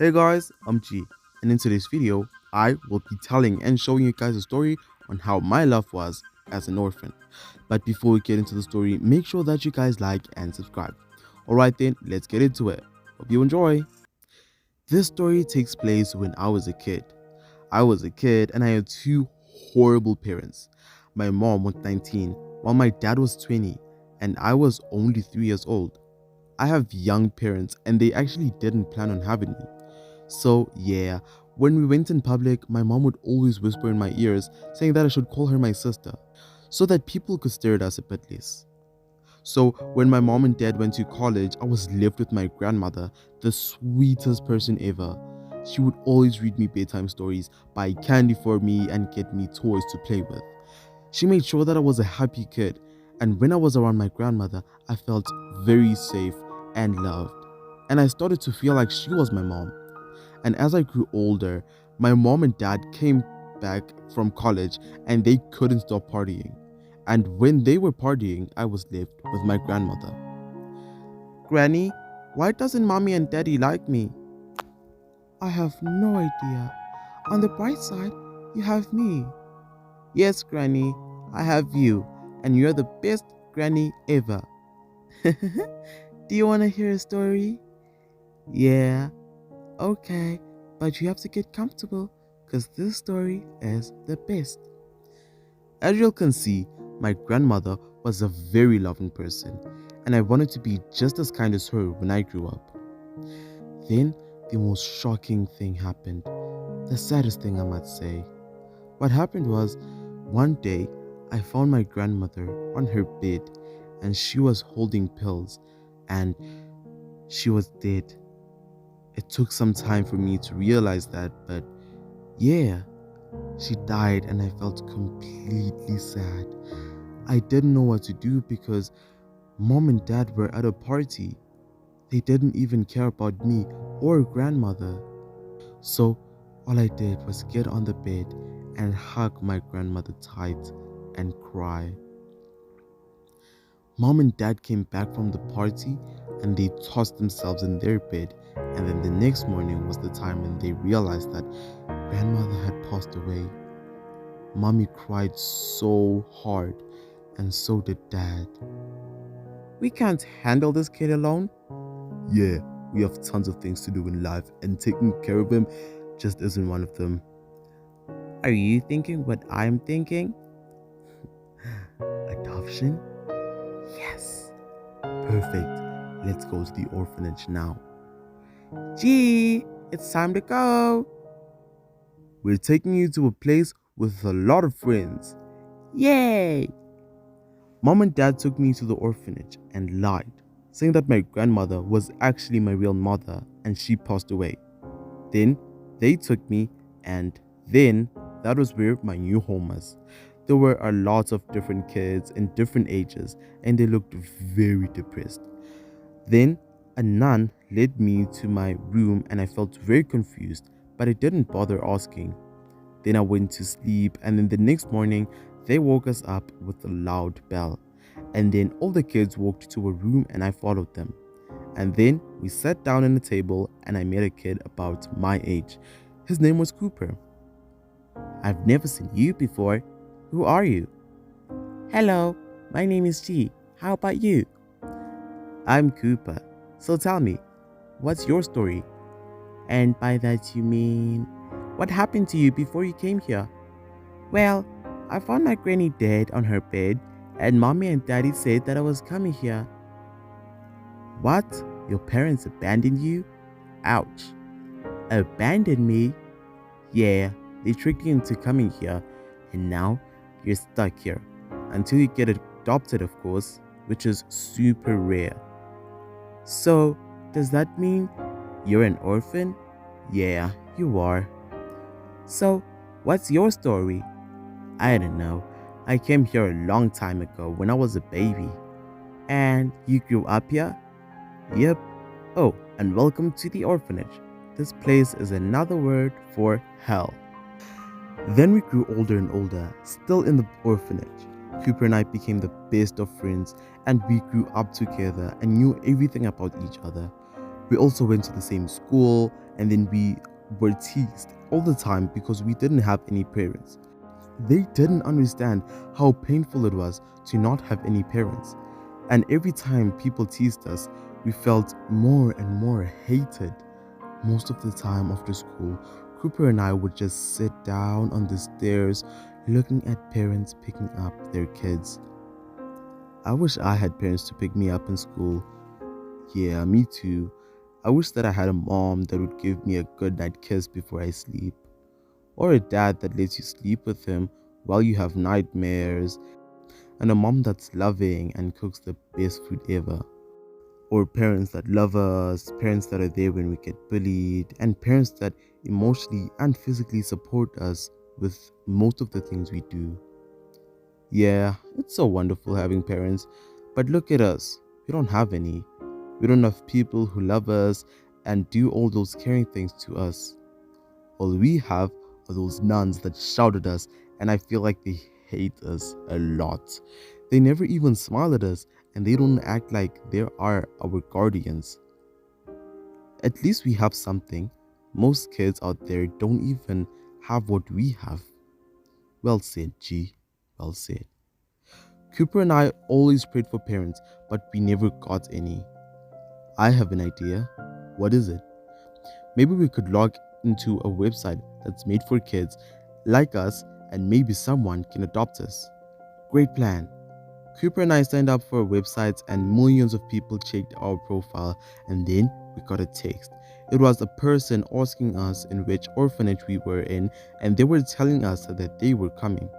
Hey guys, I'm G, and in today's video, I will be telling and showing you guys a story on how my life was as an orphan. But before we get into the story, make sure that you guys like and subscribe. Alright then, let's get into it. Hope you enjoy. This story takes place when I was a kid. I was a kid and I had two horrible parents. My mom was 19, while my dad was 20, and I was only 3 years old. I have young parents and they actually didn't plan on having me. So, yeah, when we went in public, my mom would always whisper in my ears saying that I should call her my sister so that people could stare at us a bit less. So, when my mom and dad went to college, I was left with my grandmother, the sweetest person ever. She would always read me bedtime stories, buy candy for me, and get me toys to play with. She made sure that I was a happy kid, and when I was around my grandmother, I felt very safe and loved. And I started to feel like she was my mom. And as I grew older, my mom and dad came back from college and they couldn't stop partying. And when they were partying, I was left with my grandmother. Granny, why doesn't mommy and daddy like me? I have no idea. On the bright side, you have me. Yes, Granny, I have you, and you're the best granny ever. Do you want to hear a story? Yeah, okay, but you have to get comfortable because this story is the best. As you can see, my grandmother was a very loving person, and I wanted to be just as kind as her when I grew up. Then, the most shocking thing happened. The saddest thing, I might say. What happened was, one day, I found my grandmother on her bed, and she was holding pills, and she was dead. It took some time for me to realize that, but yeah, she died and I felt completely sad. I didn't know what to do because mom and dad were at a party. They didn't even care about me or grandmother. So all I did was get on the bed and hug my grandmother tight and cry. Mom and dad came back from the party and they tossed themselves in their bed, and then the next morning was the time when they realized that grandmother had passed away. Mommy cried so hard, and so did dad. We can't handle this kid alone. Yeah, we have tons of things to do in life, and taking care of him just isn't one of them. Are you thinking what I'm thinking? Adoption? Yes. Perfect. Let's go to the orphanage now. Gee, it's time to go. We're taking you to a place with a lot of friends. Yay! Mom and dad took me to the orphanage and lied, saying that my grandmother was actually my real mother and she passed away. Then they took me, and then that was where my new home was. There were a lot of different kids in different ages and they looked very depressed. Then a nun led me to my room and I felt very confused, but I didn't bother asking. Then I went to sleep, and then the next morning they woke us up with a loud bell. And then all the kids walked to a room and I followed them. And then we sat down at a table and I met a kid about my age. His name was Cooper. I've never seen you before. Who are you? Hello, my name is G. How about you? I'm Cooper. So tell me, what's your story? And by that you mean, what happened to you before you came here? Well, I found my granny dead on her bed, and mommy and daddy said that I was coming here. What? Your parents abandoned you? Ouch. Abandoned me? Yeah, they tricked you into coming here, and now you're stuck here. Until you get adopted, of course, which is super rare. So, does that mean you're an orphan? Yeah, you are. So, what's your story? I don't know. I came here a long time ago when I was a baby. And you grew up here? Yep. Oh, and welcome to the orphanage. This place is another word for hell. Then we grew older and older, still in the orphanage. Cooper and I became the best of friends, and we grew up together and knew everything about each other. We also went to the same school, and then we were teased all the time because we didn't have any parents. They didn't understand how painful it was to not have any parents. And every time people teased us, we felt more and more hated. Most of the time after school, Cooper and I would just sit down on the stairs looking at parents picking up their kids. I wish I had parents to pick me up in school. Yeah, me too. I wish that I had a mom that would give me a good night kiss before I sleep, or a dad that lets you sleep with him while you have nightmares, and a mom that's loving and cooks the best food ever. Or parents that love us, parents that are there when we get bullied, and parents that emotionally and physically support us with most of the things we do. Yeah, it's so wonderful having parents, but look at us. We don't have any. We don't have people who love us and do all those caring things to us. All we have are those nuns that shout at us, and I feel like they hate us a lot. They never even smile at us, and they don't act like they are our guardians. At least we have something. Most kids out there don't even have what we have. Well said, G. Well said. Cooper and I always prayed for parents, but we never got any. I have an idea. What is it? Maybe we could log into a website that's made for kids like us, and maybe someone can adopt us. Great plan. Cooper and I signed up for websites, and millions of people checked our profile, and then we got a text. It was a person asking us in which orphanage we were in, and they were telling us that they were coming.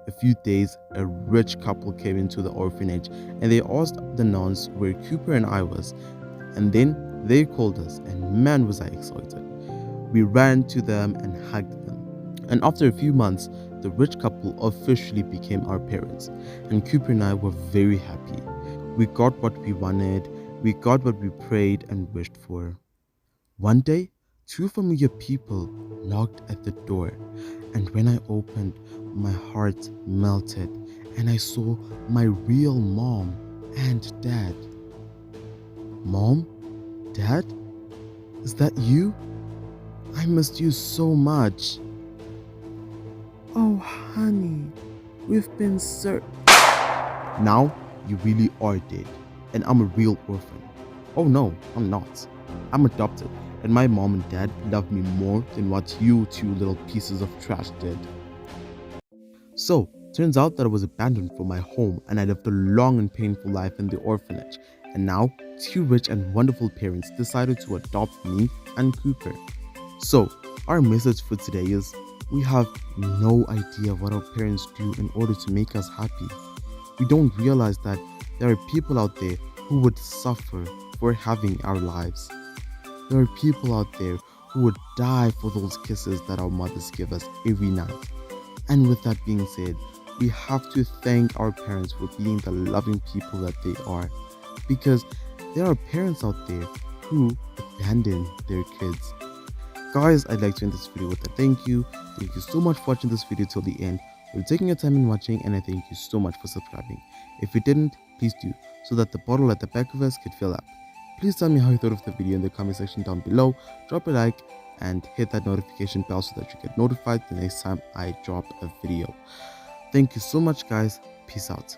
A few days, a rich couple came into the orphanage, and they asked the nuns where Cooper and I was, and then they called us, and man was I excited. We ran to them and hugged them. And after a few months, the rich couple officially became our parents, and Cooper and I were very happy. We got what we wanted, we got what we prayed and wished for. One day, two familiar people knocked at the door, and when I opened, my heart melted, and I saw my real mom and dad. Mom? Dad? Is that you? I missed you so much. Oh, honey, we've been Now, you really are dead, and I'm a real orphan. Oh no, I'm not. I'm adopted, and my mom and dad love me more than what you two little pieces of trash did. So, turns out that I was abandoned from my home, and I lived a long and painful life in the orphanage. And now, two rich and wonderful parents decided to adopt me and Cooper. So, our message for today is we have no idea what our parents do in order to make us happy. We don't realize that there are people out there who would suffer for having our lives. There are people out there who would die for those kisses that our mothers give us every night. And with that being said, we have to thank our parents for being the loving people that they are. Because there are parents out there who abandon their kids. Guys, I'd like to end this video with a thank you. Thank you so much for watching this video till the end, for taking your time in watching, and I thank you so much for subscribing. If you didn't, please do, so that the bottle at the back of us could fill up. Please tell me how you thought of the video in the comment section down below. Drop a like and hit that notification bell so that you get notified the next time I drop a video. Thank you so much, guys. Peace out.